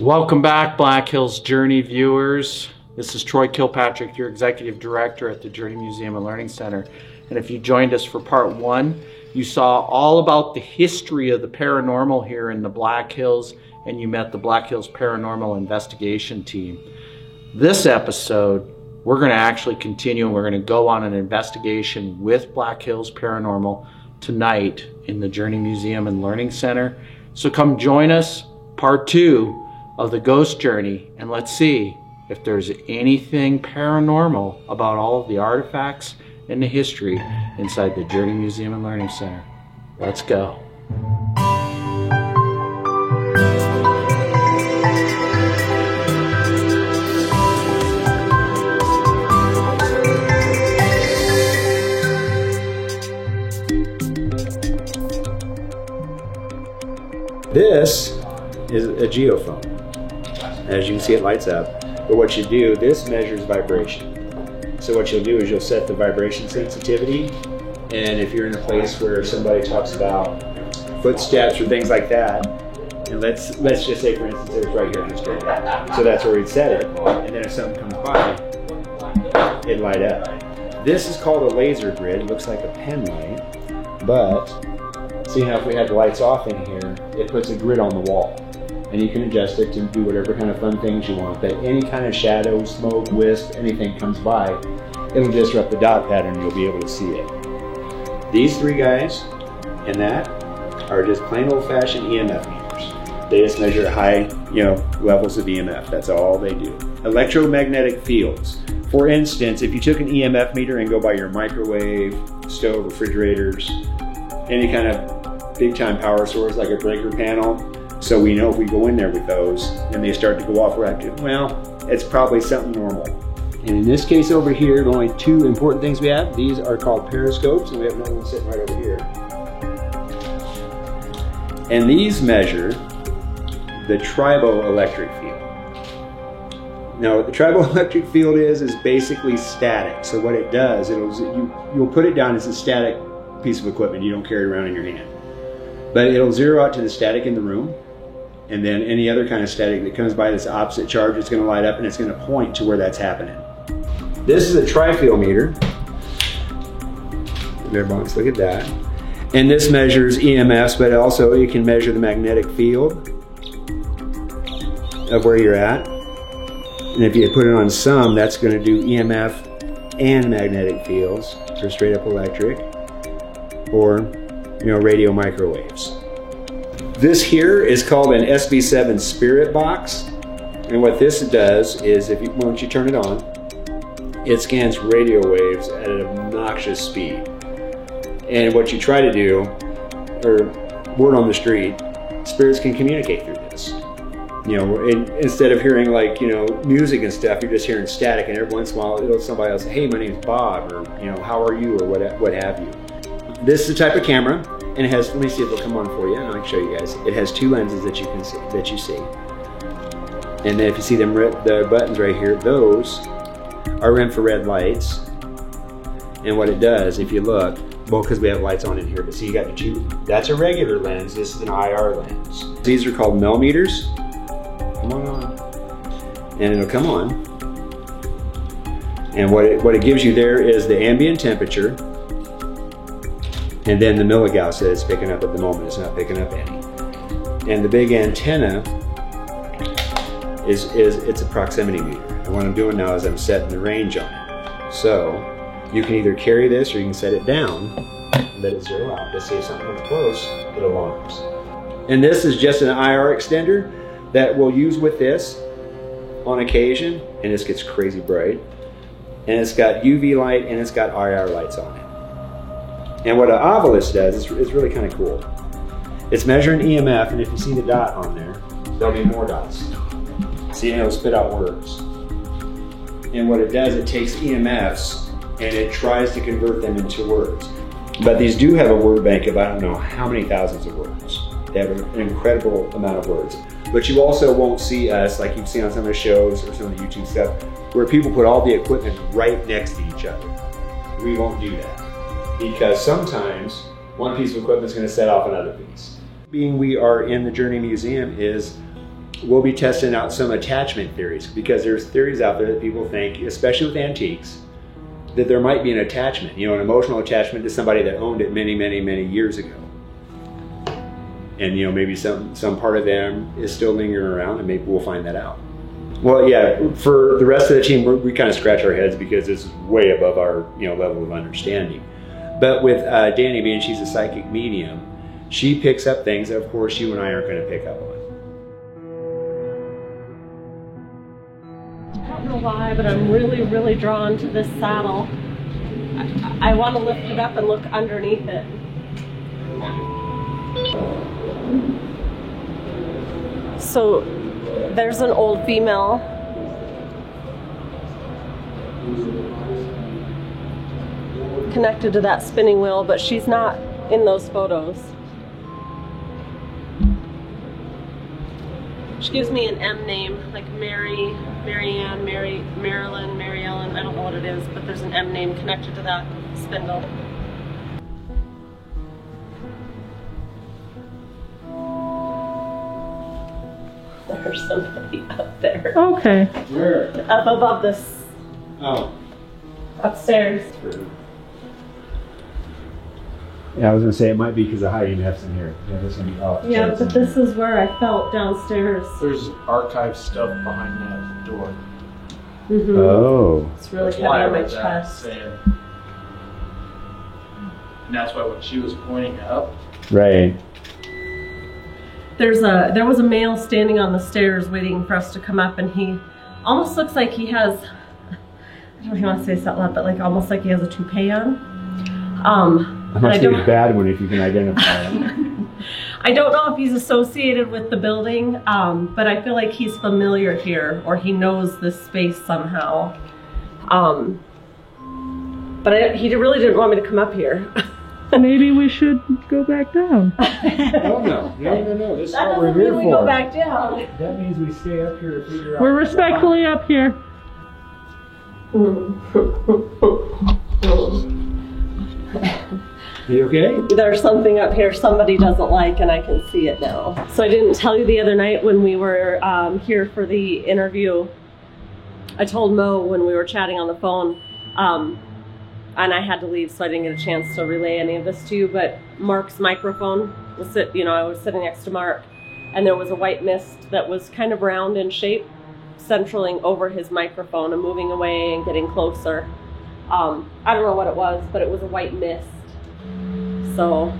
Welcome back, Black Hills Journey viewers. This is Troy Kilpatrick, your Executive Director at the Journey Museum and Learning Center. And if you joined us for part one, you saw all about the history of the paranormal here in the Black Hills, and you met the Black Hills Paranormal Investigation Team. This episode, we're going to actually continue, and we're going to go on an investigation with Black Hills Paranormal tonight in the Journey Museum and Learning Center. So come join us, part two of the ghost journey, and let's see if there's anything paranormal about all of the artifacts and the history inside the Journey Museum and Learning Center. Let's go. This is a geophone. As you can see, it lights up. But what you do, this measures vibration. So what you'll do is you'll set the vibration sensitivity, and if you're in a place where somebody talks about footsteps or things like that, and let's just say, for instance, it was right here in this grid. So that's where we'd set it, and then if something comes by, it'd light up. This is called a laser grid. It looks like a pen light, but see how if we had the lights off in here, it puts a grid on the wall. And you can adjust it to do whatever kind of fun things you want. But any kind of shadow, smoke, wisp, anything comes by, it'll disrupt the dot pattern, you'll be able to see it. These three guys and that are just plain old-fashioned EMF meters. They just measure high, levels of EMF. That's all they do. Electromagnetic fields. For instance, if you took an EMF meter and go by your microwave, stove, refrigerators, any kind of big-time power source like a breaker panel, so we know if we go in there with those and they start to go off reactive, well, it's probably something normal. And in this case over here, the only two important things we have, these are called periscopes, and we have another one sitting right over here. And these measure the triboelectric field. Now, what the triboelectric field is basically static. So what it does, you'll put it down as a static piece of equipment. You don't carry it around in your hand. But it'll zero out to the static in the room, and then any other kind of static that comes by that's opposite charge, it's going to light up and it's going to point to where that's happening. This is a trifield meter. There, box, look at that. And this measures EMFs, but also it can measure the magnetic field of where you're at. And if you put it on some, that's going to do EMF and magnetic fields for straight up electric, or radio microwaves. This here is called an SB7 Spirit Box, and what this does is, once you turn it on, it scans radio waves at an obnoxious speed. And what you try to do, or word on the street, spirits can communicate through this. Instead of hearing music and stuff, you're just hearing static, and every once in a while somebody else say, "Hey, my name's Bob," or "How are you?" or what have you. This is the type of camera, and it has, let me see if it'll come on for you, and I can show you guys. It has two lenses that you see. And then if you see the buttons right here, those are infrared lights. And what it does, if you look, because we have lights on in here, but see, you got the two, that's a regular lens, this is an IR lens. These are called millimeters. Come on. And it'll come on. And what it gives you there is the ambient temperature, and then the milligauss that it's picking up at the moment. It's not picking up any. And the big antenna it's a proximity meter. And what I'm doing now is I'm setting the range on it. So you can either carry this or you can set it down and let it zero out. Let's see if something comes close, it alarms. And this is just an IR extender that we'll use with this on occasion, and this gets crazy bright. And it's got UV light and it's got IR lights on it. And what an Ovilus does is really kind of cool. It's measuring EMF, and if you see the dot on there, there'll be more dots. See, it'll spit out words. And what it does, it takes EMFs and it tries to convert them into words. But these do have a word bank of I don't know how many thousands of words. They have an incredible amount of words. But you also won't see us, like you've seen on some of the shows or some of the YouTube stuff, where people put all the equipment right next to each other. We won't do that. Because sometimes one piece of equipment is going to set off another piece. Being we are in the Journey Museum is we'll be testing out some attachment theories, because there's theories out there that people think, especially with antiques, that there might be an attachment, an emotional attachment to somebody that owned it many, many, many years ago. And maybe some part of them is still lingering around, and maybe we'll find that out. Well, yeah, for the rest of the team, we kind of scratch our heads because this is way above our level of understanding. But with Danny, being she's a psychic medium, she picks up things that, of course, you and I aren't going to pick up on. I don't know why, but I'm really, really drawn to this saddle. I want to lift it up and look underneath it. So there's an old female. Connected to that spinning wheel, but she's not in those photos. She gives me an M name, like Mary, Marianne, Marilyn, Mary Ellen. I don't know what it is, but there's an M name connected to that spindle. There's somebody up there. Okay. Where? Up above this. Oh. Upstairs. Yeah, I was going to say it might be because of hiding F's in here. Yeah, this one. Oh, Yeah, but this is where I felt downstairs. There's archive stuff behind that door. Mm-hmm. Oh. It's really That's heavy why I on my was chest. saying. And that's why when she was pointing up, Right. There was a male standing on the stairs waiting for us to come up, and he almost looks like he has, I don't know if you want to say this out loud, but like almost like he has a toupee on. That must be a bad one if you can identify it. I don't know if he's associated with the building, but I feel like he's familiar here, or he knows this space somehow. But he really didn't want me to come up here. Maybe we should go back down. Oh, no. No. This is That what we're doesn't here mean we for. go back down. That means we stay up here to figure out. We're respectfully up here. You okay? There's something up here somebody doesn't like, and I can see it now. So I didn't tell you the other night when we were here for the interview. I told Mo when we were chatting on the phone, and I had to leave, so I didn't get a chance to relay any of this to you, but Mark's microphone was I was sitting next to Mark, and there was a white mist that was kind of round in shape, centraling over his microphone and moving away and getting closer. I don't know what it was, but it was a white mist. So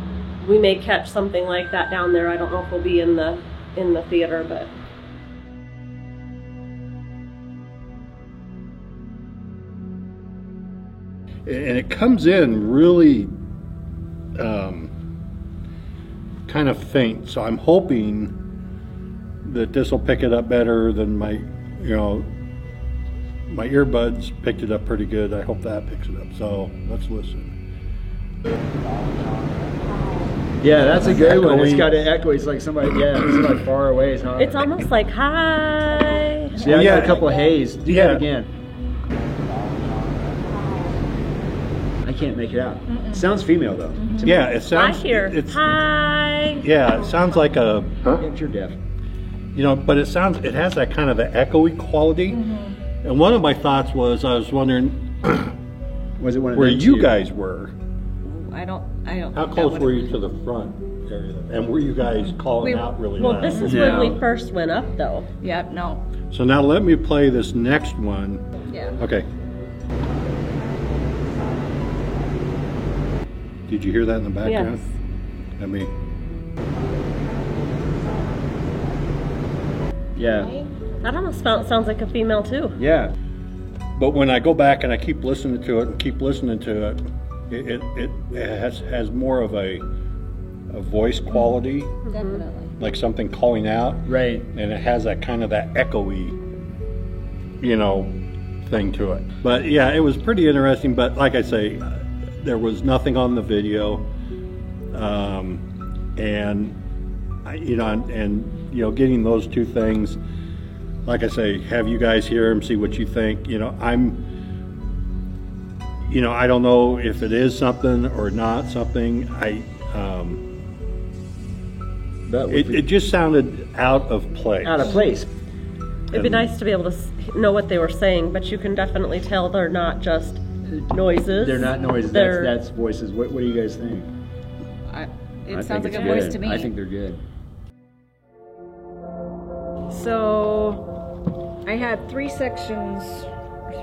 we may catch something like that down there. I don't know if we'll be in the theater, but. And it comes in really kind of faint, so I'm hoping that this will pick it up better than my earbuds picked it up pretty good. I hope that picks it up, so let's listen. Yeah, that's a good one. It's Echoing. got an echo. It's like somebody, it's like far away. Huh? It's almost like, hi. See, I got a couple of haze. Do that again. I can't make it out. It sounds female, though. Yeah, it sounds. I hear, It's, hi. yeah, it sounds like a. Yeah, you're deaf. But it has that kind of an echoey quality. And one of my thoughts was, I was wondering Was it one of where them you two? guys were. I don't. How close were you to the front area? And were you guys calling out really Well, loud? this is Yeah. when we first went up, though. Yeah, no. So now let me play this next one. Yeah. Okay. Did you hear that in the background? Yes. I mean, Yeah. That almost sounds like a female, too. Yeah. but when I go back and I keep listening to it and keep listening to it, it has more of a voice quality, Definitely. like something calling out, Right. and it has that kind of that echoey, thing to it. But yeah, it was pretty interesting. But like I say, there was nothing on the video, and getting those two things. Like I say, have you guys hear them, see what you think. I don't know if it is something or not something. But It just sounded out of place. out of place. It'd be nice to be able to know what they were saying, but you can definitely tell they're not just noises. They're not noises. They're- That's voices. What do you guys think? It sounds like it's a voice good. to me. I think they're good. So I had 3 sections,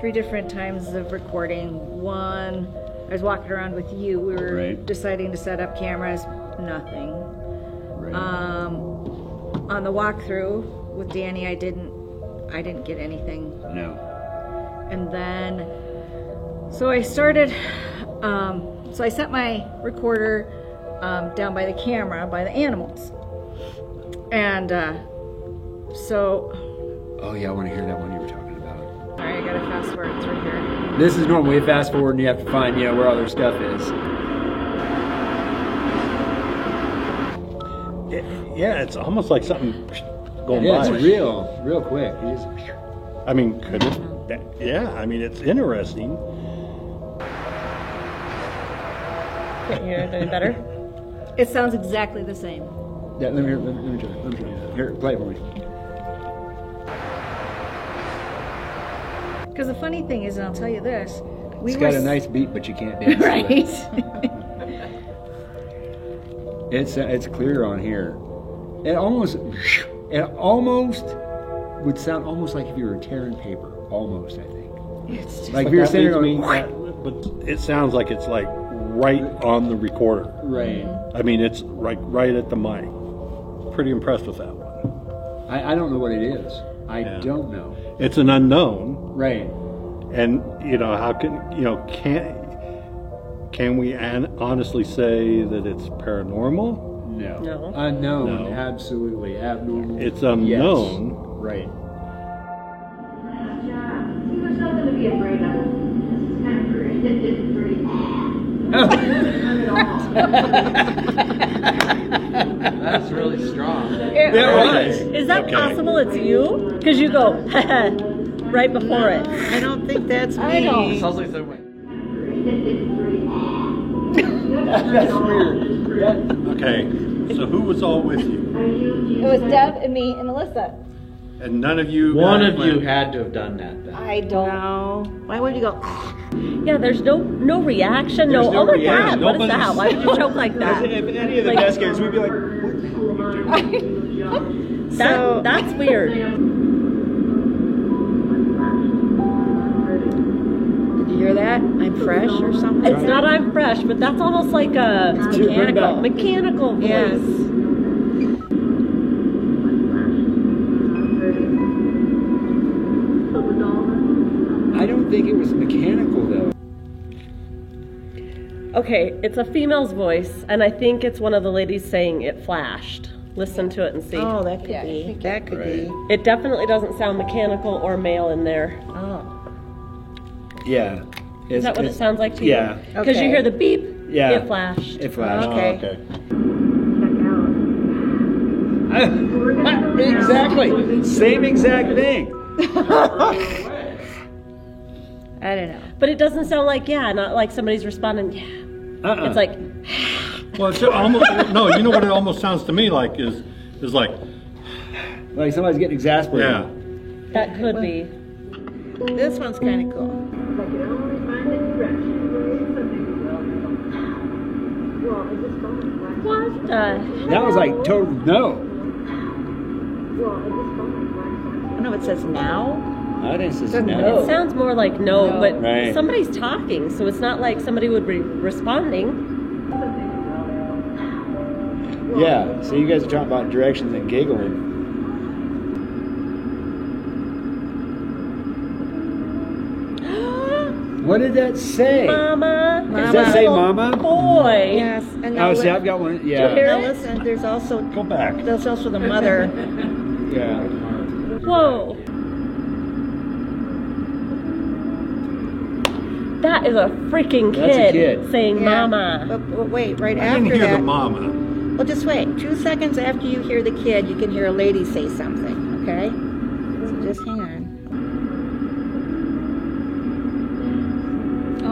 3 different times of recording. One, I was walking around with you. We were Right. deciding to set up cameras. Nothing. Right. On the walkthrough with Danny, I didn't get anything. No. And then, so I started, so I set my recorder down by the camera, by the animals. And so, Oh yeah, I want to hear that one you were talking about. all right, I gotta fast forward through here. This is normally a fast forward, and you have to find where all their stuff is. Yeah, it's almost like something going Yeah, by. it's real quick. You just- I mean, could it? Yeah, I mean, it's interesting. Can't hear it any better. It sounds exactly the same. Yeah, let me try. Here, play it for me. Because the funny thing is, and I'll tell you this, we It's were got a nice beat, but you can't dance to right. it. It's clear on here. It almost would sound almost like if you were tearing paper. Almost, I think. It's just, Like if you were sitting on But it sounds like it's like right on the recorder. right. I mean, it's right at the mic. Pretty impressed with that one. I don't know what it is. I Yeah. don't know. It's an unknown, Right. and how can we honestly say that it's paranormal? No. No. Unknown. No. Absolutely abnormal. It's unknown. Yes. Right. There's nothing to be afraid of. It's kind of pretty. It's pretty. That's really strong. That was. Is that Okay. possible it's you? Because you go, right before it. I don't think that's me. I know. Sounds like they went. That's weird. Yeah. Okay, so who was all with you? It was Deb and me and Melissa. And none of you. One of you had to have done that then. I don't know. Why would you go? Yeah, there's no reaction. There's no oh my reaction. God, what is that? Why would you choke like that? If any of the Like- desk guys, we'd be like, That's weird. Did you hear that? I'm fresh or something? It's not I'm fresh, but that's almost like a mechanical voice. Yes. I don't think it was mechanical though. Okay, it's a female's voice, and I think it's one of the ladies saying it flashed. Listen to it and see. Oh, that could be. That could be. It definitely doesn't sound mechanical or male in there. Oh. Yeah. Is that what it sounds like to you? Yeah. Because you Okay. hear the beep, Yeah. it flashed. It flashed. Oh, Okay. okay. Exactly. Same exact thing. I don't know. But it doesn't sound like, not like somebody's responding, It's like, Well, it's almost no. You know what it almost sounds to me like is like Like somebody's getting exasperated. yeah. that could be. This one's kind of cool. What the? That was like total no. I know it says now. I didn't say Doesn't no. It sounds more like no, but Right. somebody's talking, so it's not like somebody would be responding. Yeah. So you guys are talking about directions and giggling. What did that say? Mama. Does that say mama? Boy. Yes. And Oh, now see, I've got one. Did you Yeah. hear now it? listen, there's also Go back. the mother. Yeah. Whoa. That is a freaking That's a kid. saying Yeah. mama. But wait, right I after didn't hear that. the mama. Well, just wait. 2 seconds after you hear the kid, you can hear a lady say something. Okay. So just hang on.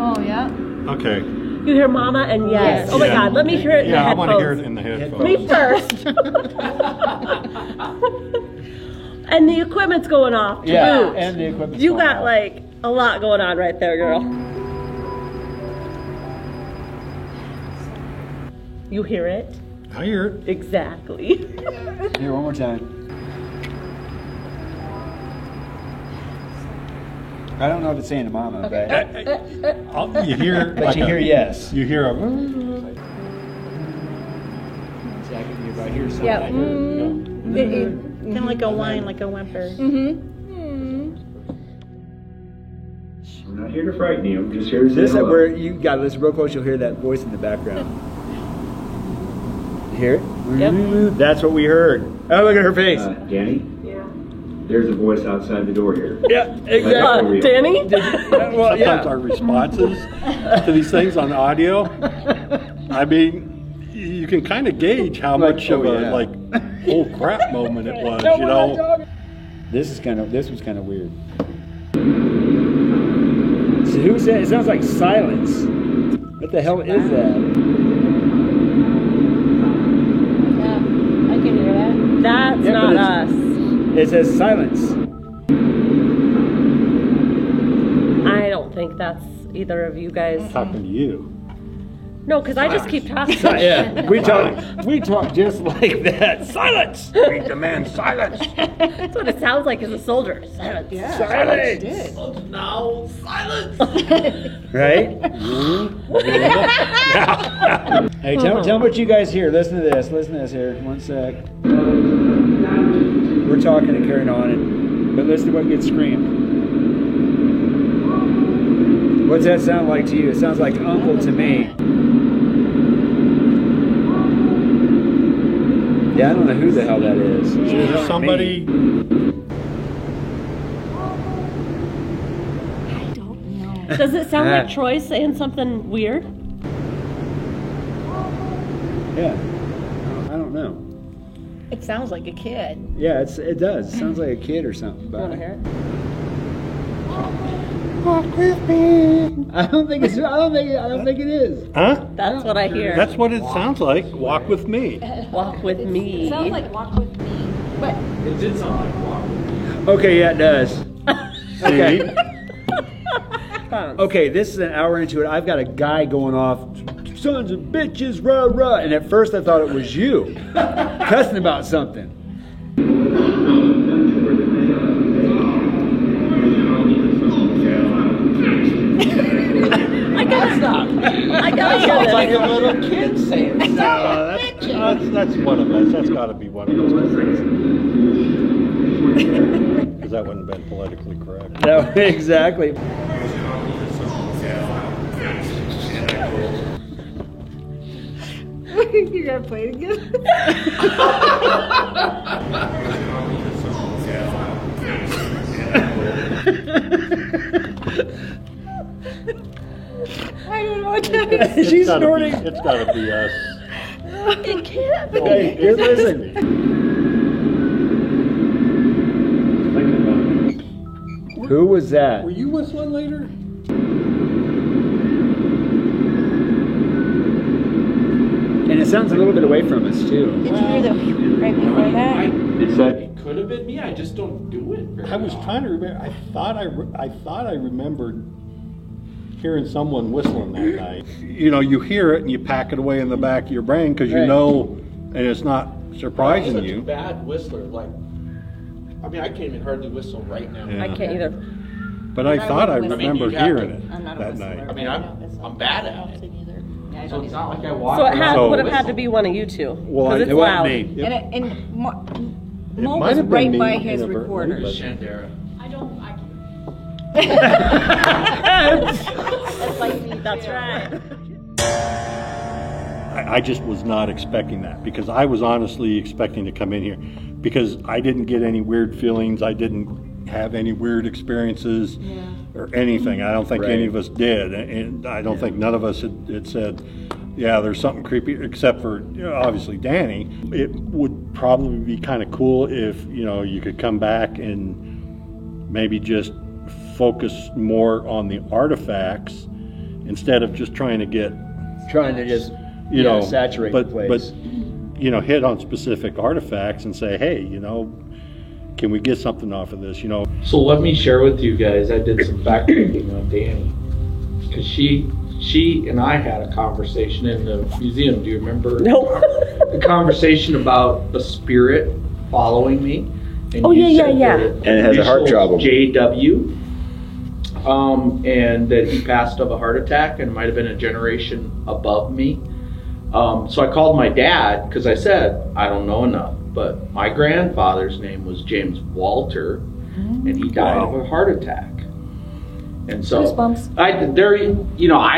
Oh, yeah. Okay. You hear mama and yes. Oh my Yeah. God, let me hear it in the Yeah, I headphones. want to hear it in the headphones. Me first. And the equipment's going off. To boot. and the equipment. You got like a lot going on right there, girl. You hear it? I hear it. Exactly. Here, one more time. I don't know if it's saying to mama, but You hear, but you hear yes. You hear a. If I hear something, Yeah. I hear, Kind of like a whine, like a whimper. I'm not here to frighten you. I'm just here to say this is where you got to listen real close. You'll hear that voice in the background. You hear it? Yep. That's what we heard. Oh, look at her face. Danny? Yeah. There's a voice outside the door here. Yeah, exactly. Danny? Well, Sometimes our responses to these things on audio, I mean, you can kind of gauge how much of a like oh crap moment it was, you know. This was kind of weird. So who said it? Sounds like silence. What the hell is that? Yeah, I can hear that. That's Yeah, not but us. It says silence. I don't think that's either of you guys. Talking to you. No, because I just keep talking. Yeah, we talk just like that. Silence. We demand silence. That's what it sounds like as a soldier. Silence. Silence. Now, silence! Right? Hey, tell me what you guys hear. Listen to this. Listen to this here. One sec. We're talking and carrying on, but listen to what gets screamed. What's that sound like to you? It sounds like uncle to me. Yeah, I don't know who the hell that is. There's somebody. Does it sound like Troy saying something weird? Yeah. I don't know. It sounds like a kid. Yeah, it does. It sounds like a kid or something. You want to hear it? I don't think it is. Huh? That's what I hear. That's what it sounds like. Walk with me. Walk with me. It sounds like walk with me. But It did sound like walk. Okay, yeah, it does. Okay. See? Okay, this is an hour into it. I've got a guy going off, sons of bitches, rah, rah. And at first I thought it was you, cussing about something. I gotta stop. I gotta hear this. Like a little kid saying stuff. That's one of us. That's got to be one of us. Because that wouldn't have been politically correct. No, exactly. you gotta play it again. I don't know what that is. She's snorting. It's got to be us. It can't be. Hey, here, listen. Who was that? Were you whistling later? And it sounds a little bit away from us, too. Did you hear the right before that? It could have been me. I just don't do it very I was often. trying to remember. I thought I remembered hearing someone whistling that night. You know, you hear it and you pack it away in the back of your brain because you Right. know, and it's not I'm surprising such a you. bad whistler. Like, I mean, I can't even hardly whistle right now. Yeah. I can't either. But I thought I wouldn't whistle. remembered I mean, you hearing have it I'm not a that whistler. night. I mean, I'm bad at it. So it's not like I walk So it around would have and had to whistle. be one of you two. Well, 'Cause it it's wasn't loud. me. And, Mo It was might have been right me by his inadvertently, recorder. but- Shandera. That's right. I just was not expecting that because I was honestly expecting to come in here because I didn't get any weird feelings. I didn't have any weird experiences or anything. I don't think any of us did. And I don't think none of us had said, yeah, there's something creepy, except for, you know, obviously Danny. It would probably be kind of cool if, you know, you could come back and maybe just focus more on the artifacts instead of just trying to get trying to just you know, saturate but, the place. But, you know, hit on specific artifacts and say, hey, you know, can we get something off of this, you know? So let me share with you guys, I did some fact checking on Danny. Because she and I had a conversation in the museum. Do you remember? No. The conversation about a spirit following me. And Oh, you yeah, said yeah, that And it has a heart initials trouble. JW. And that he passed of a heart attack and might have been a generation above me. So I called my dad because I said, I don't know enough. But my grandfather's name was James Walter, and he died of a heart attack. And so Goosebumps. I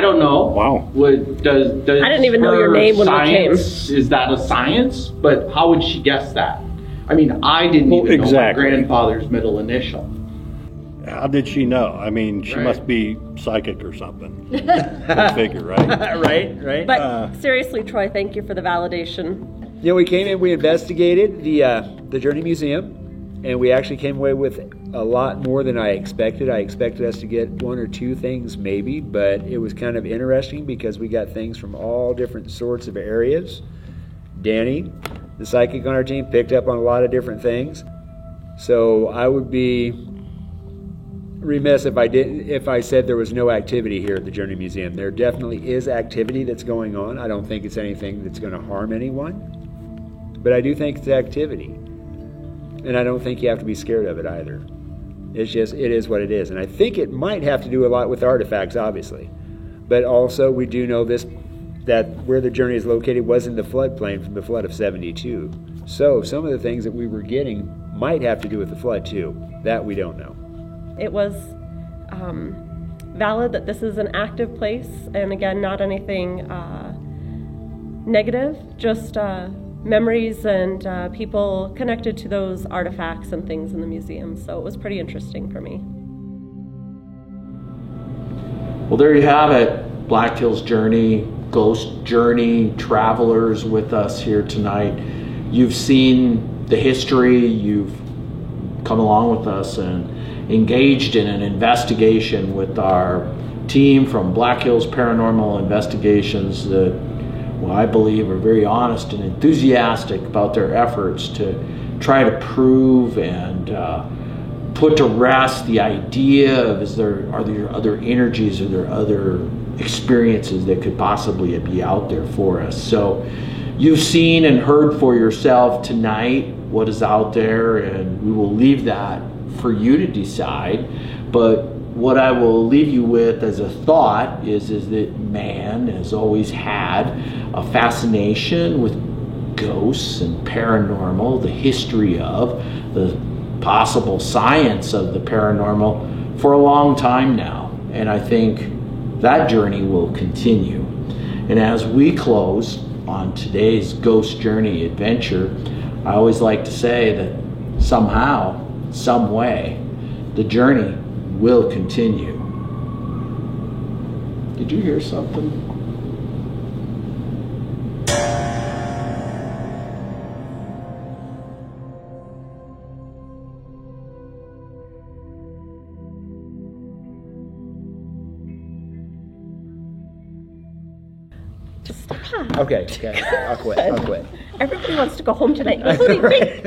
don't know. Wow. Does I didn't even know your her name when we came. science, is that a science? But how would she guess that? I mean, I didn't Well, even know my exactly. grandfather's middle initial. How did she know? I mean, she Right. must be psychic or something. Go figure, right? right. But seriously, Troy, thank you for the validation. We came in, we investigated the Journey Museum, and we actually came away with a lot more than I expected. I expected us to get one or two things maybe, but it was kind of interesting because we got things from all different sorts of areas. Danny, the psychic on our team, picked up on a lot of different things. So I would be remiss if I said there was no activity here at the Journey Museum. There definitely is activity that's going on. I don't think it's anything that's going to harm anyone. But I do think it's activity. And I don't think you have to be scared of it either. It's just, it is what it is. And I think it might have to do a lot with artifacts, obviously. But also, we do know this, that where the Journey is located was in the floodplain from the flood of 72. So some of the things that we were getting might have to do with the flood too. That we don't know. It was valid that this is an active place, and again, not anything negative, just memories and people connected to those artifacts and things in the museum. So it was pretty interesting for me. Well, there you have it. Black Hills Journey, Ghost Journey, travelers with us here tonight. You've seen the history, you've come along with us and engaged in an investigation with our team from Black Hills Paranormal Investigations that, well, I believe are very honest and enthusiastic about their efforts to try to prove and put to rest the idea of are there other energies, are there other experiences that could possibly be out there for us. So you've seen and heard for yourself tonight what is out there, and we will leave that for you to decide. But what I will leave you with as a thought is that man has always had a fascination with ghosts and paranormal, the history of the possible science of the paranormal for a long time now. And I think that journey will continue. And as we close on today's Ghost Journey adventure, I always like to say that somehow, some way, the journey will continue. Did you hear something? Just stop. Okay, I'll quit. Everybody wants to go home tonight, including me.